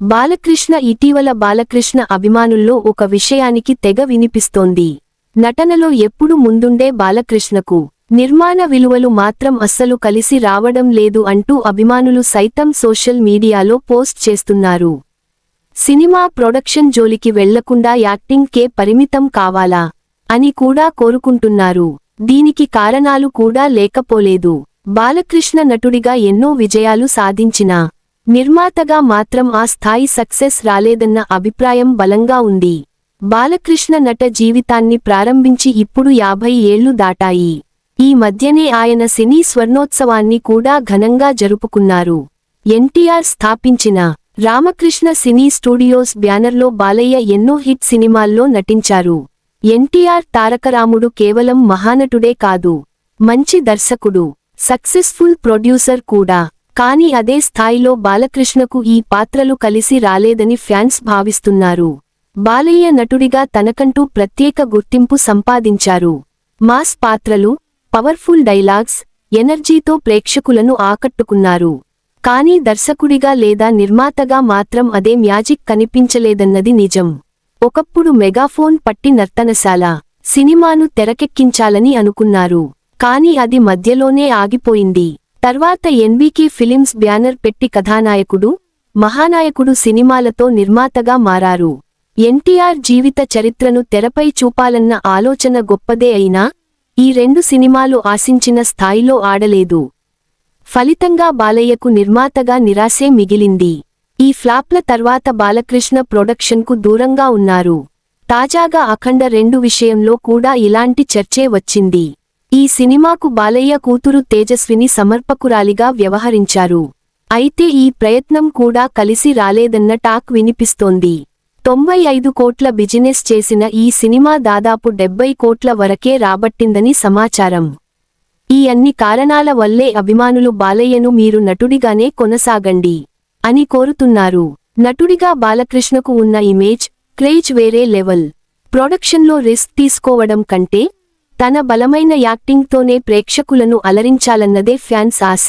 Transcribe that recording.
బాలకృష్ణ ఇటీవల బాలకృష్ణ అభిమానుల్లో ఒక విషయానికి తెగ వినిపిస్తోంది. నటనలో ఎప్పుడు ముందుండే బాలకృష్ణకు నిర్మాణ విలువలు మాత్రం అస్సలు కలిసి రావడం లేదు అంటూ అభిమానులు సైతం సోషల్ మీడియాలో పోస్ట్ చేస్తున్నారు. సినిమా ప్రొడక్షన్ జోలికి వెళ్లకుండా యాక్టింగ్ కే పరిమితం కావాలా అని కూడా కోరుకుంటున్నారు. దీనికి కారణాలు కూడా లేకపోలేదు. బాలకృష్ణ నటుడిగా ఎన్నో విజయాలు సాధించినా నిర్మాతగా మాత్రం ఆ స్థాయి సక్సెస్ రాలేదన్న అభిప్రాయం బలంగా ఉంది. బాలకృష్ణ నట జీవితాన్ని ప్రారంభించి ఇప్పుడు 50 ఏళ్లు దాటాయి. ఈ మధ్యనే ఆయన సినీ స్వర్ణోత్సవాన్ని కూడా ఘనంగా జరుపుకున్నారు. ఎన్టీఆర్ స్థాపించిన రామకృష్ణ సినీ స్టూడియోస్ బ్యానర్లో బాలయ్య ఎన్నో హిట్ సినిమాల్లో నటించారు. ఎన్టీఆర్ తారకరాముడు కేవలం మహానటుడే కాదు, మంచి దర్శకుడు, సక్సెస్ఫుల్ ప్రొడ్యూసర్ కూడా. కానీ అదే స్థాయిలో బాలకృష్ణకు ఈ పాత్రలు కలిసి రాలేదని ఫ్యాన్స్ భావిస్తున్నారు. బాలయ్య నటుడిగా తనకంటూ ప్రత్యేక గుర్తింపు సంపాదించారు. మాస్ పాత్రలు, పవర్ఫుల్ డైలాగ్స్, ఎనర్జీతో ప్రేక్షకులను ఆకట్టుకున్నారు. కానీ దర్శకుడిగా లేదా నిర్మాతగా మాత్రం అదే మ్యాజిక్ కనిపించలేదన్నది నిజం. ఒకప్పుడు మెగాఫోన్ పట్టి నర్తనశాల సినిమాను తెరకెక్కించాలని అనుకున్నారు. కానీ అది మధ్యలోనే ఆగిపోయింది. తర్వాత ఎన్బీకే ఫిలిమ్స్ బ్యానర్ పెట్టి కథానాయకుడు, మహానాయకుడు సినిమాలతో నిర్మాతగా మారారు. ఎన్టీఆర్ జీవిత చరిత్రను తెరపై చూపాలన్న ఆలోచన గొప్పదే అయినా ఈ 2 సినిమాలు ఆశించిన స్థాయిలో ఆడలేదు. ఫలితంగా బాలయ్యకు నిర్మాతగా నిరాశే మిగిలింది. ఈ ఫ్లాప్ల తర్వాత బాలకృష్ణ ప్రొడక్షన్కు దూరంగా ఉన్నారు. తాజాగా అఖండ 2 విషయంలో కూడా ఇలాంటి చర్చే వచ్చింది. ఈ సినిమాకు బాలయ్య కూతురు తేజస్విని సమర్పకురాలిగా వ్యవహరించారు. అయితే ఈ ప్రయత్నం కూడా కలిసి రాలేదన్న టాక్ వినిపిస్తోంది. 95 కోట్ల బిజినెస్ చేసిన ఈ సినిమా దాదాపు 70 కోట్ల వరకే రాబట్టిందని సమాచారం. ఈ అన్ని కారణాల వల్లే అభిమానులు బాలయ్యను మీరు నటుడిగానే కొనసాగండి అని కోరుతున్నారు. నటుడిగా బాలకృష్ణకు ఉన్న ఇమేజ్, క్రేజ్ వేరే లెవెల్. ప్రొడక్షన్లో రిస్క్ తీసుకోవడం కంటే తన బలమైన యాక్టింగ్తోనే ప్రేక్షకులను అలరించాలన్నదే ఫ్యాన్స్ ఆశ.